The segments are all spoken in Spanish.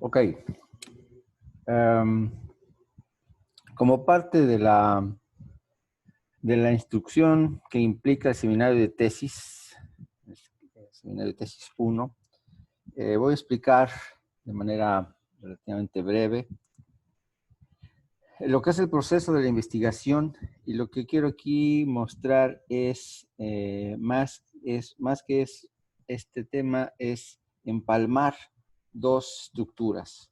Ok. Em, Como parte de la instrucción que implica el seminario de tesis, el seminario de tesis 1, voy a explicar de manera relativamente breve lo que es el proceso de la investigación, y lo que quiero aquí mostrar es, más que este tema, es empalmar dos estructuras.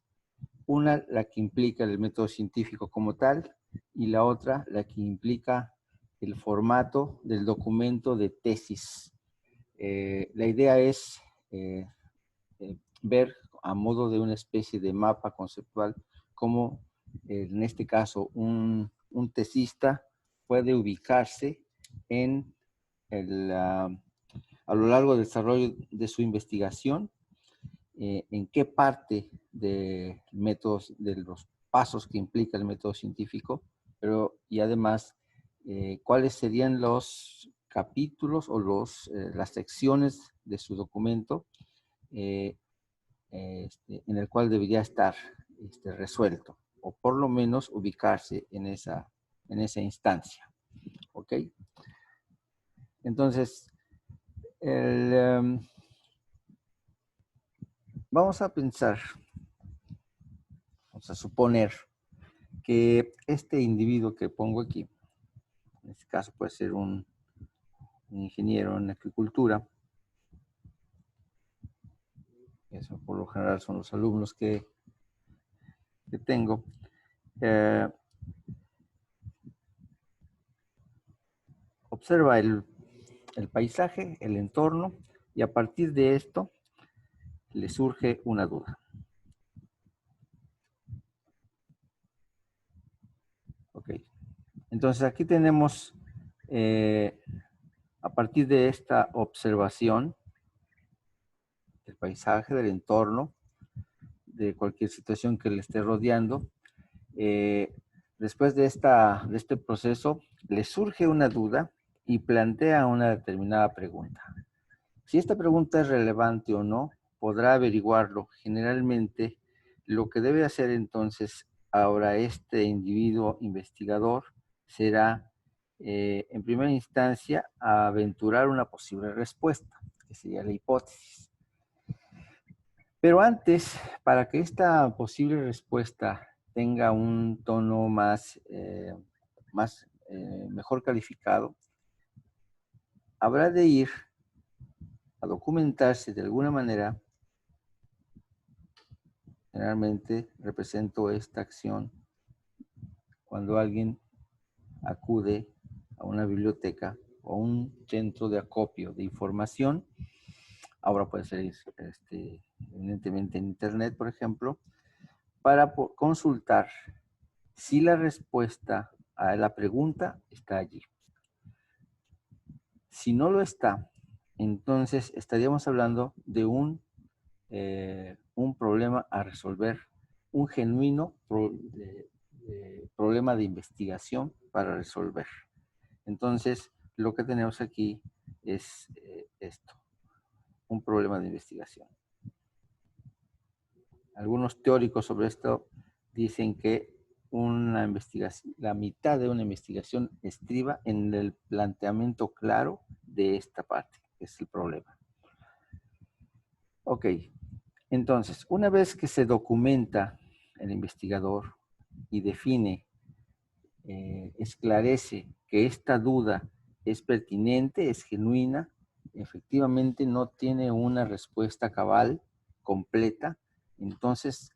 Una, la que implica el método científico como tal, y la otra, la que implica el formato del documento de tesis. La idea es ver a modo de una especie de mapa conceptual cómo, en este caso, un tesista puede ubicarse en a lo largo del desarrollo de su investigación, en qué parte de métodos, de los pasos que implica el método científico, y además cuáles serían los capítulos o las secciones de su documento en el cual debería estar resuelto, o por lo menos ubicarse en esa instancia. ¿Ok? Entonces, vamos a pensar, vamos a suponer que este individuo que pongo aquí, en este caso puede ser un ingeniero en agricultura, eso por lo general son los alumnos que tengo, observa el paisaje, el entorno, y a partir de esto le surge una duda. Ok, entonces aquí tenemos, a partir de esta observación del paisaje, del entorno, de cualquier situación que le esté rodeando, después de este proceso, le surge una duda y plantea una determinada pregunta. Si esta pregunta es relevante o no, podrá averiguarlo. Generalmente, lo que debe hacer entonces ahora este individuo investigador será, en primera instancia, aventurar una posible respuesta, que sería la hipótesis. Pero antes, para que esta posible respuesta tenga un tono mejor calificado, habrá de ir a documentarse de alguna manera. Generalmente represento esta acción cuando alguien acude a una biblioteca o a un centro de acopio de información. Ahora puede ser evidentemente en internet, por ejemplo, para consultar si la respuesta a la pregunta está allí. Si no lo está, entonces estaríamos hablando de un problema a resolver, un genuino problema de investigación para resolver. Entonces, lo que tenemos aquí es esto, un problema de investigación. Algunos teóricos sobre esto dicen que la mitad de una investigación estriba en el planteamiento claro de esta parte, que es el problema. Ok, entonces, una vez que se documenta el investigador y define, esclarece que esta duda es pertinente, es genuina, efectivamente no tiene una respuesta cabal, completa, entonces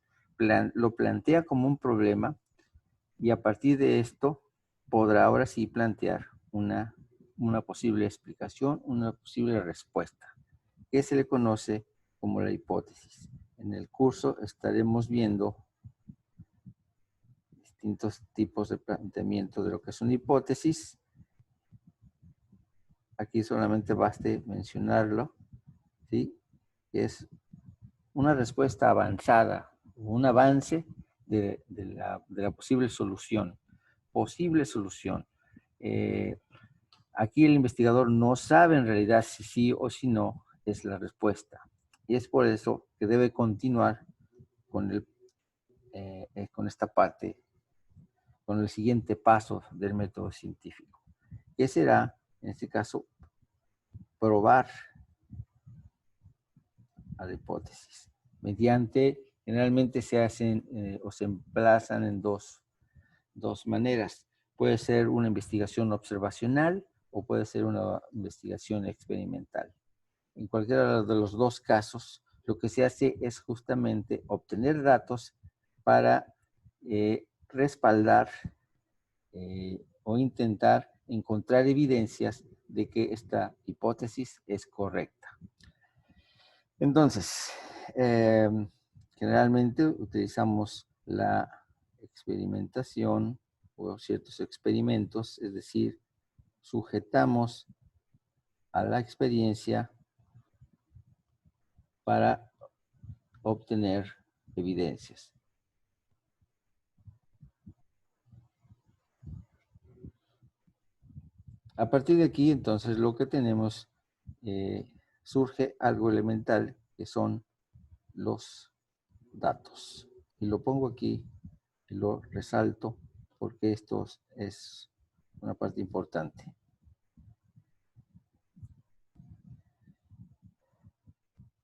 lo plantea como un problema, y a partir de esto podrá ahora sí plantear una posible explicación, una posible respuesta, que se le conoce como la hipótesis. En el curso estaremos viendo distintos tipos de planteamiento de lo que es una hipótesis. Aquí solamente baste mencionarlo, ¿sí? Es una respuesta avanzada, un avance de la posible solución. Posible solución. Aquí el investigador no sabe en realidad si sí o si no es la respuesta. Y es por eso que debe continuar con esta parte, con el siguiente paso del método científico, que será, en este caso, probar a la hipótesis. Generalmente se hacen o se emplazan en dos maneras. Puede ser una investigación observacional o puede ser una investigación experimental. En cualquiera de los dos casos, lo que se hace es justamente obtener datos para respaldar o intentar encontrar evidencias de que esta hipótesis es correcta. Entonces, generalmente utilizamos la experimentación o ciertos experimentos, es decir, sujetamos a la experiencia para obtener evidencias. A partir de aquí, entonces, lo que tenemos, surge algo elemental, que son los datos. Y lo pongo aquí y lo resalto porque esto es una parte importante.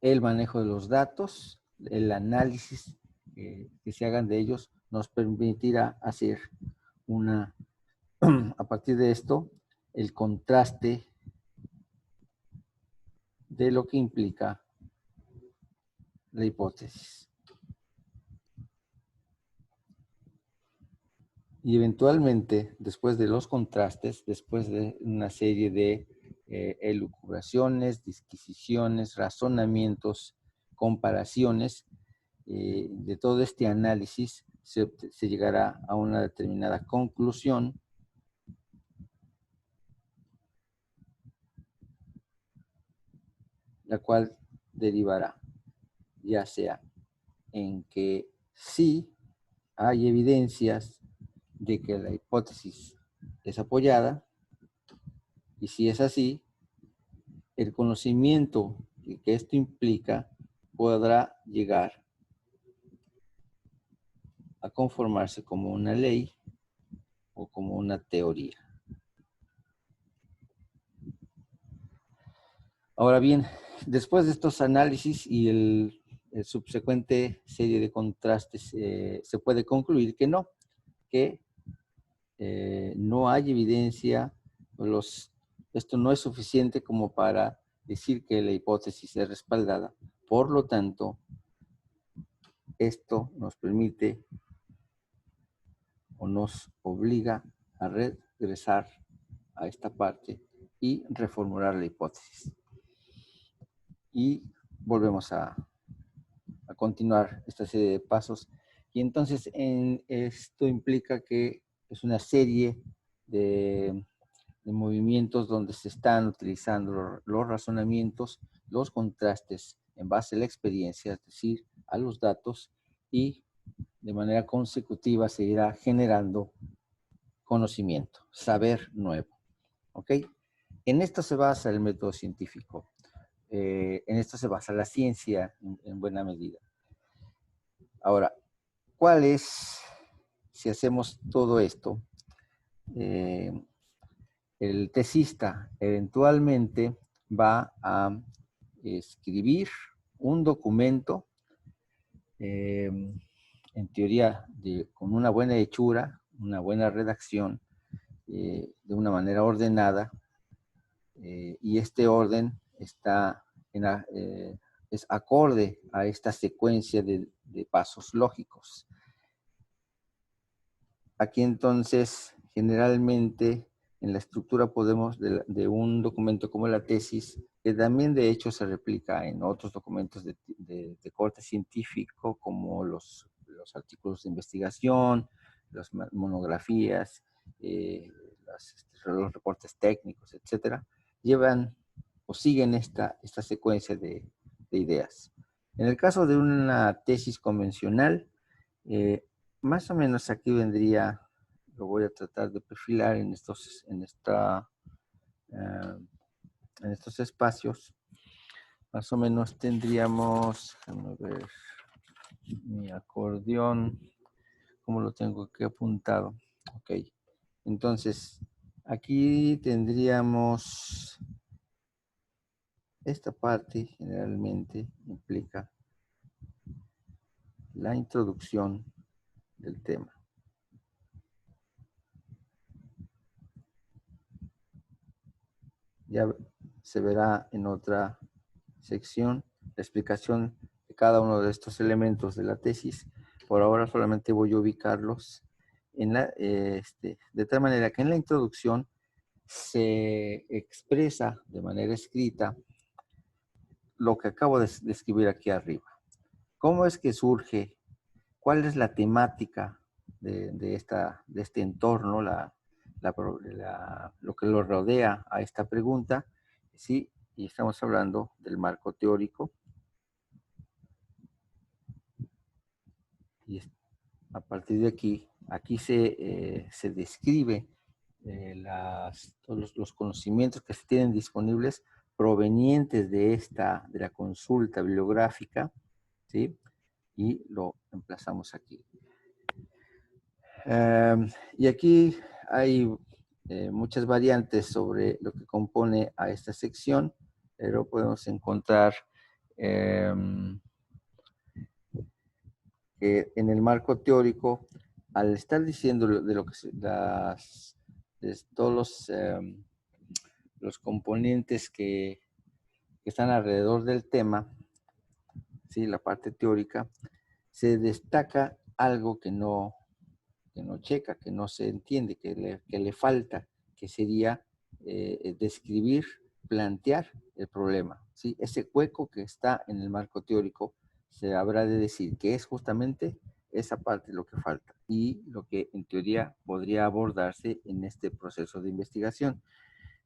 El manejo de los datos, el análisis que se hagan de ellos, nos permitirá hacer a partir de esto, el contraste de lo que implica la hipótesis. Y eventualmente, después de los contrastes, después de una serie de elucubraciones, disquisiciones, razonamientos, comparaciones, de todo este análisis se llegará a una determinada conclusión la cual derivará ya sea en que sí hay evidencias de que la hipótesis es apoyada, y si es así, el conocimiento que esto implica podrá llegar a conformarse como una ley o como una teoría. Ahora bien, después de estos análisis y el subsecuente serie de contrastes, se puede concluir que no, que no hay evidencia, esto no es suficiente como para decir que la hipótesis es respaldada. Por lo tanto, esto nos permite o nos obliga a regresar a esta parte y reformular la hipótesis. Y volvemos a continuar esta serie de pasos. Y entonces esto implica que es una serie de movimientos donde se están utilizando los razonamientos, los contrastes en base a la experiencia, es decir, a los datos, y de manera consecutiva se irá generando conocimiento, saber nuevo. ¿Ok? En esto se basa el método científico. En esto se basa la ciencia en buena medida. Ahora, ¿cuál es, si hacemos todo esto, el tesista eventualmente va a escribir un documento, en teoría, con una buena hechura, una buena redacción, de una manera ordenada, y este orden está es acorde a esta secuencia de pasos lógicos. Aquí entonces, generalmente, en la estructura de un documento como la tesis, que también de hecho se replica en otros documentos de corte científico, como los artículos de investigación, las monografías, los reportes técnicos, etcétera, llevan o siguen esta secuencia de ideas. En el caso de una tesis convencional, más o menos aquí vendría, lo voy a tratar de perfilar en estos espacios. Más o menos tendríamos, déjame ver, mi acordeón, ¿cómo lo tengo aquí apuntado? Ok, entonces aquí tendríamos esta parte, generalmente implica la introducción del tema. Ya se verá en otra sección la explicación de cada uno de estos elementos de la tesis. Por ahora solamente voy a ubicarlos en de tal manera que en la introducción se expresa de manera escrita lo que acabo de escribir aquí arriba. ¿Cómo es que surge? ¿Cuál es la temática de este entorno, lo que lo rodea a esta pregunta? Sí, y estamos hablando del marco teórico. Y a partir de aquí se describe todos los conocimientos que se tienen disponibles provenientes de la consulta bibliográfica, ¿sí? Y lo emplazamos aquí. Y aquí hay muchas variantes sobre lo que compone a esta sección, pero podemos encontrar que en el marco teórico, al estar diciendo de lo que de todos los componentes que están alrededor del tema, ¿sí? La parte teórica, se destaca algo que no checa, que no se entiende, que le falta, que sería describir, plantear el problema. ¿Sí? Ese hueco que está en el marco teórico se habrá de decir que es justamente esa parte lo que falta y lo que en teoría podría abordarse en este proceso de investigación.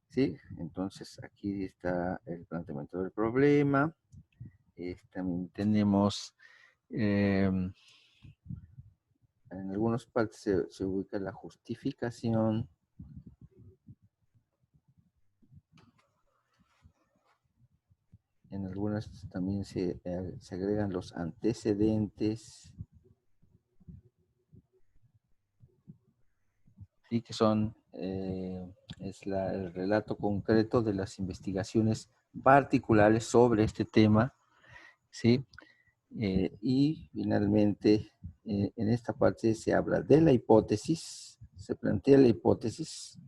¿Sí? Entonces aquí está el planteamiento del problema. También tenemos en algunas partes se ubica la justificación. En algunas también se agregan los antecedentes. Sí, que son, el relato concreto de las investigaciones particulares sobre este tema. ¿Sí? Y finalmente, en esta parte se habla de la hipótesis, se plantea la hipótesis.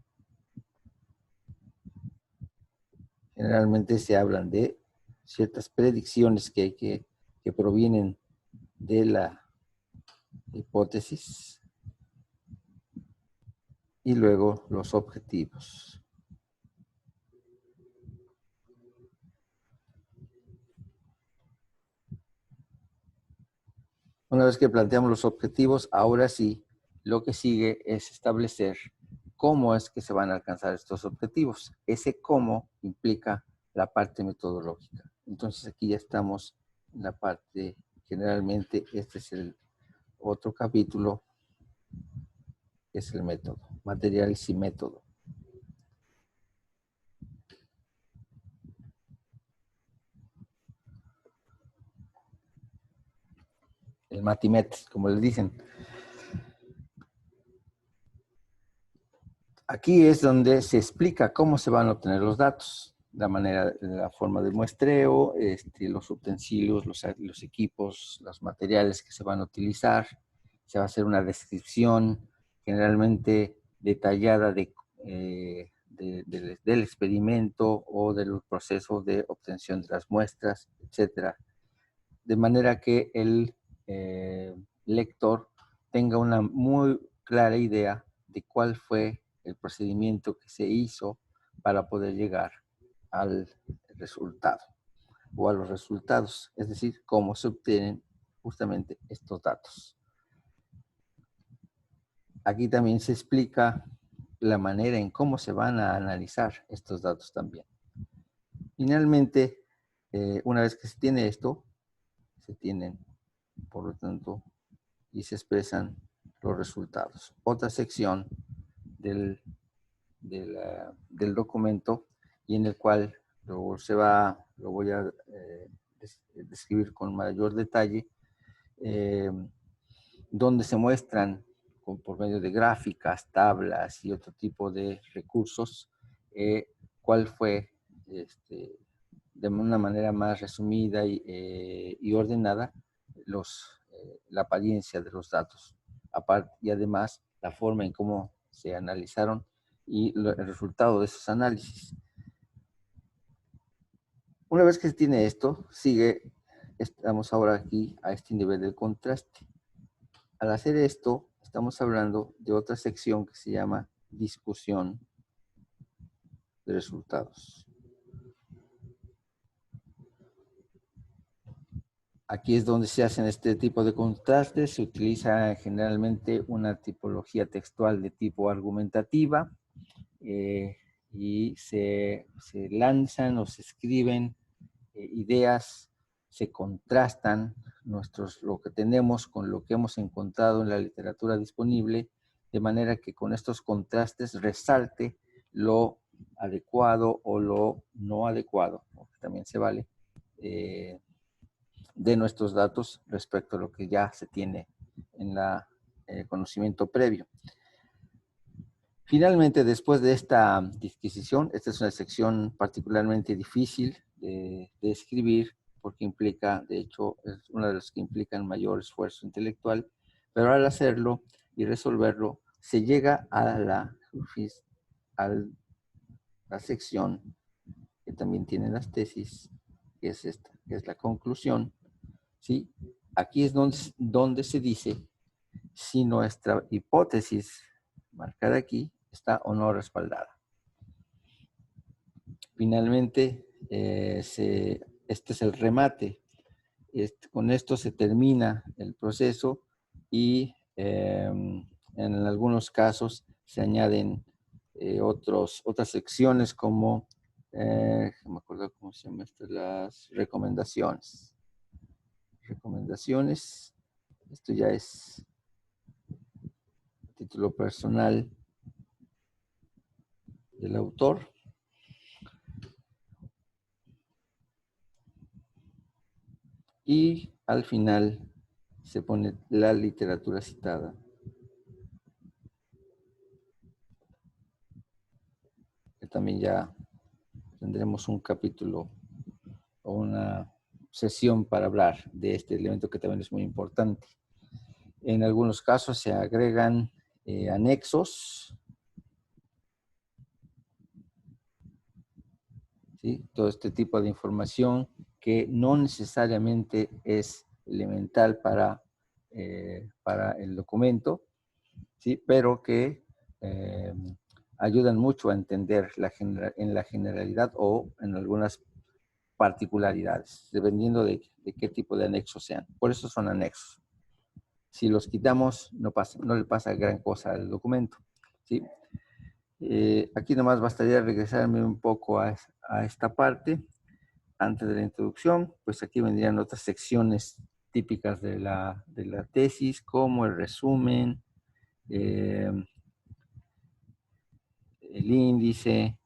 Generalmente se hablan de ciertas predicciones que provienen de la hipótesis y luego los objetivos. Una vez que planteamos los objetivos, ahora sí, lo que sigue es establecer cómo es que se van a alcanzar estos objetivos. Ese cómo implica la parte metodológica. Entonces aquí ya estamos en la parte, generalmente este es el otro capítulo, que es el método, materiales y método. El Matimet, como les dicen. Aquí es donde se explica cómo se van a obtener los datos, la forma de muestreo, los utensilios, los equipos, los materiales que se van a utilizar. Se va a hacer una descripción generalmente detallada del experimento o del proceso de obtención de las muestras, etc. De manera que el lector tenga una muy clara idea de cuál fue el procedimiento que se hizo para poder llegar al resultado o a los resultados, es decir, cómo se obtienen justamente estos datos. Aquí también se explica la manera en cómo se van a analizar estos datos también. Finalmente, una vez que se tiene esto, se tienen, por lo tanto, y se expresan los resultados. Otra sección del documento y en el cual lo voy a describir con mayor detalle, donde se muestran por medio de gráficas, tablas y otro tipo de recursos, cuál fue, de una manera más resumida y ordenada, la apariencia de los datos. Y además, la forma en cómo se analizaron y el resultado de esos análisis. Una vez que se tiene esto, estamos ahora aquí a este nivel del contraste. Al hacer esto, estamos hablando de otra sección que se llama discusión de resultados. Aquí es donde se hacen este tipo de contrastes. Se utiliza generalmente una tipología textual de tipo argumentativa y se lanzan o se escriben ideas, se contrastan lo que tenemos con lo que hemos encontrado en la literatura disponible, de manera que con estos contrastes resalte lo adecuado o lo no adecuado, porque también se vale, de nuestros datos respecto a lo que ya se tiene en el conocimiento previo. Finalmente, después de esta disquisición, esta es una sección particularmente difícil de escribir porque implica, de hecho, es una de las que implican mayor esfuerzo intelectual, pero al hacerlo y resolverlo, se llega a la sección que también tiene las tesis, que es esta, que es la conclusión, ¿sí? Aquí es donde se dice si nuestra hipótesis marcada aquí está o no respaldada. Finalmente, este es el remate. Con esto se termina el proceso y en algunos casos se añaden otras secciones como, no me acuerdo cómo se llama esto, las recomendaciones. Recomendaciones, esto ya es título personal del autor. Y al final se pone la literatura citada. Que también ya tendremos un capítulo o una sesión para hablar de este elemento que también es muy importante. En algunos casos se agregan anexos, ¿sí? Todo este tipo de información que no necesariamente es elemental para el documento, ¿sí? Pero que ayudan mucho a entender en la generalidad o en algunas particularidades, dependiendo de qué tipo de anexos sean. Por eso son anexos. Si los quitamos, no le pasa gran cosa al documento, ¿sí? Aquí nomás bastaría regresarme un poco a esta parte antes de la introducción. Pues aquí vendrían otras secciones típicas de la tesis, como el resumen, el índice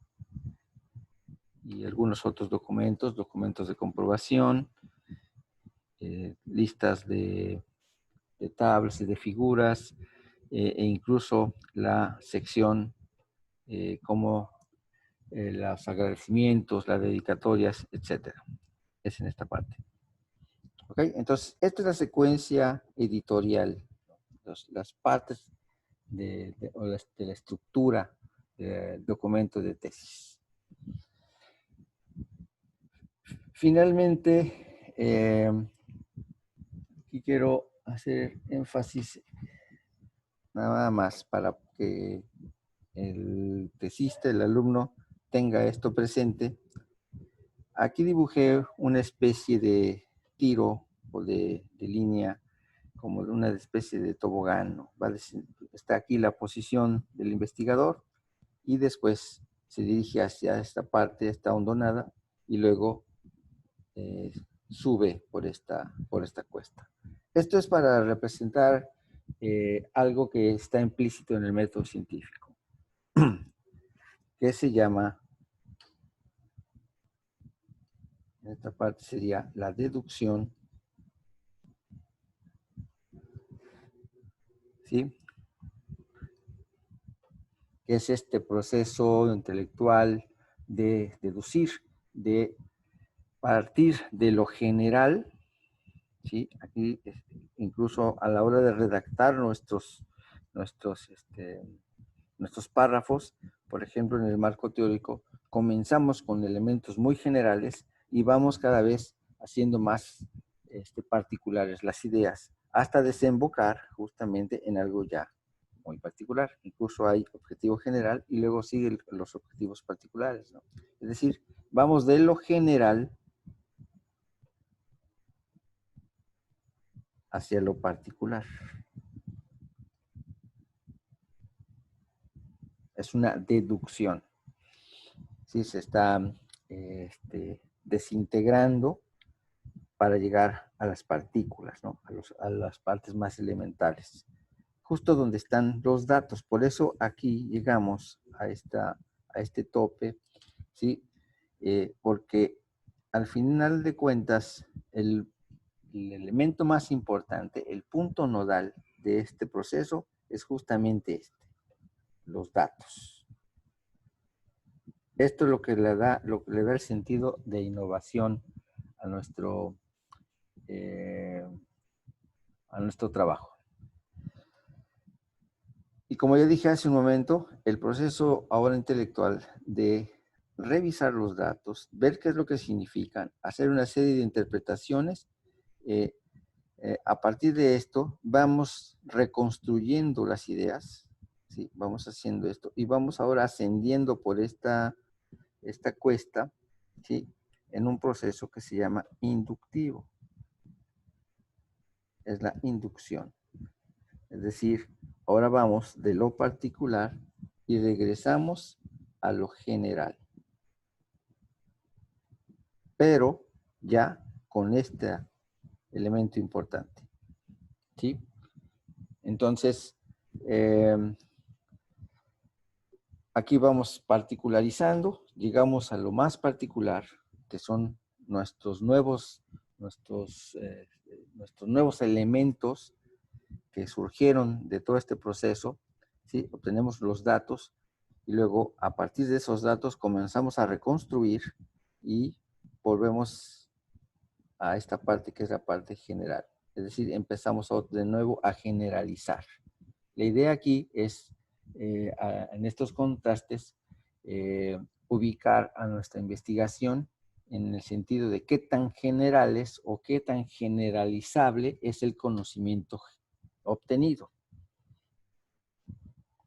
y algunos otros documentos de comprobación, listas de tablas y de figuras, e incluso la sección como los agradecimientos, las dedicatorias, etc. Es en esta parte. ¿Ok? Entonces, esta es la secuencia editorial, las partes de la estructura del documento de tesis. Finalmente, aquí quiero hacer énfasis nada más para que el tesista, el alumno, tenga esto presente. Aquí dibujé una especie de tiro o de línea, como una especie de tobogán, ¿no? Está aquí la posición del investigador y después se dirige hacia esta parte, esta hondonada, y luego sube por esta cuesta. Esto es para representar algo que está implícito en el método científico, que se llama, en esta parte sería la deducción ¿sí? Que es este proceso intelectual de deducir, de partir de lo general, ¿sí? Aquí, incluso a la hora de redactar nuestros párrafos, por ejemplo, en el marco teórico, comenzamos con elementos muy generales y vamos cada vez haciendo más particulares las ideas, hasta desembocar justamente en algo ya muy particular. Incluso hay objetivo general y luego siguen los objetivos particulares, ¿no? Es decir, vamos de lo general hacia lo particular. Es una deducción. ¿Sí? Se está desintegrando para llegar a las partículas, ¿no? A las partes más elementales, justo donde están los datos. Por eso aquí llegamos a este tope, ¿sí? Porque al final de cuentas, el elemento más importante, el punto nodal de este proceso es justamente los datos. Esto es lo que le da el sentido de innovación a nuestro trabajo. Y como ya dije hace un momento, el proceso ahora intelectual de revisar los datos, ver qué es lo que significan, hacer una serie de interpretaciones, a partir de esto vamos reconstruyendo las ideas, ¿sí? Vamos haciendo esto y vamos ahora ascendiendo por esta cuesta, ¿sí? En un proceso que se llama inductivo. Es la inducción. Es decir, ahora vamos de lo particular y regresamos a lo general. Pero ya con este elemento importante, ¿sí? Entonces, aquí vamos particularizando, llegamos a lo más particular, que son nuestros nuevos elementos que surgieron de todo este proceso, ¿sí? Obtenemos los datos y luego a partir de esos datos comenzamos a reconstruir y volvemos a esta parte que es la parte general. Es decir, empezamos de nuevo a generalizar. La idea aquí es, en estos contrastes, ubicar a nuestra investigación en el sentido de qué tan generales o qué tan generalizable es el conocimiento obtenido.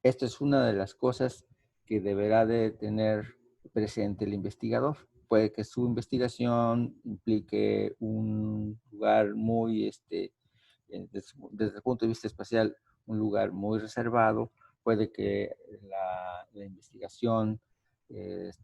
Esto es una de las cosas que deberá de tener presente el investigador. Puede que su investigación implique un lugar muy, desde el punto de vista espacial, un lugar muy reservado. Puede que la investigación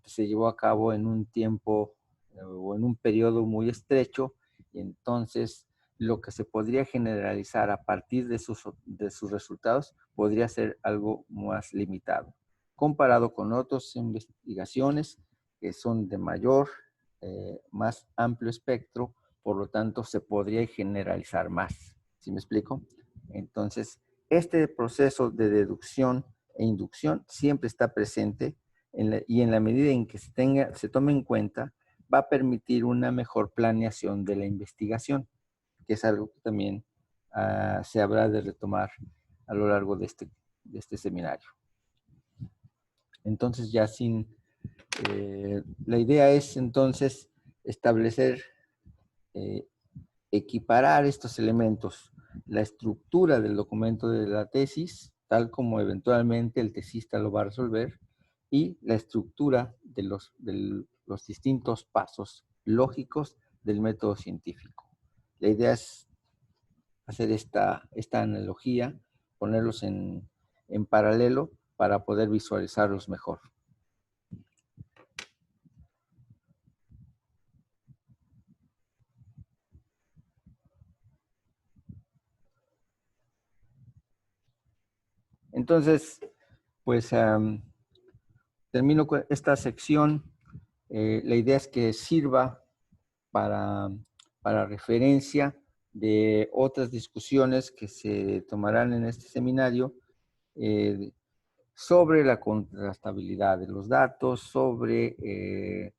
se llevó a cabo en un tiempo o en un periodo muy estrecho, y entonces lo que se podría generalizar a partir de sus resultados podría ser algo más limitado, comparado con otras investigaciones que son de mayor, más amplio espectro, por lo tanto se podría generalizar más. ¿Sí me explico? Entonces, este proceso de deducción e inducción siempre está presente y en la medida en que se tome en cuenta, va a permitir una mejor planeación de la investigación, que es algo que también se habrá de retomar a lo largo de este seminario. Entonces, ya la idea es entonces establecer, equiparar estos elementos, la estructura del documento de la tesis, tal como eventualmente el tesista lo va a resolver, y la estructura de los distintos pasos lógicos del método científico. La idea es hacer esta analogía, ponerlos en paralelo para poder visualizarlos mejor. Entonces, pues termino con esta sección. La idea es que sirva para referencia de otras discusiones que se tomarán en este seminario sobre la contrastabilidad de los datos, sobre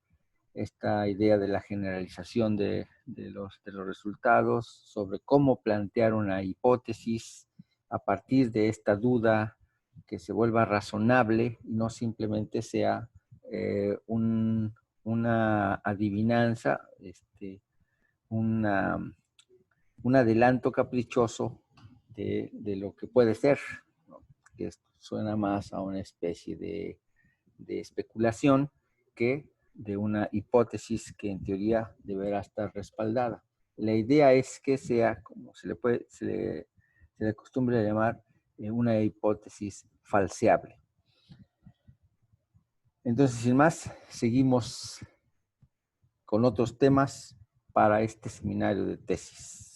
esta idea de la generalización de los resultados, sobre cómo plantear una hipótesis a partir de esta duda que se vuelva razonable y no simplemente sea una adivinanza, un adelanto caprichoso de lo que puede ser, ¿no? Que esto suena más a una especie de especulación que de una hipótesis que en teoría deberá estar respaldada. La idea es que sea, como se le acostumbra llamar, una hipótesis falseable. Entonces, sin más, seguimos con otros temas para este seminario de tesis.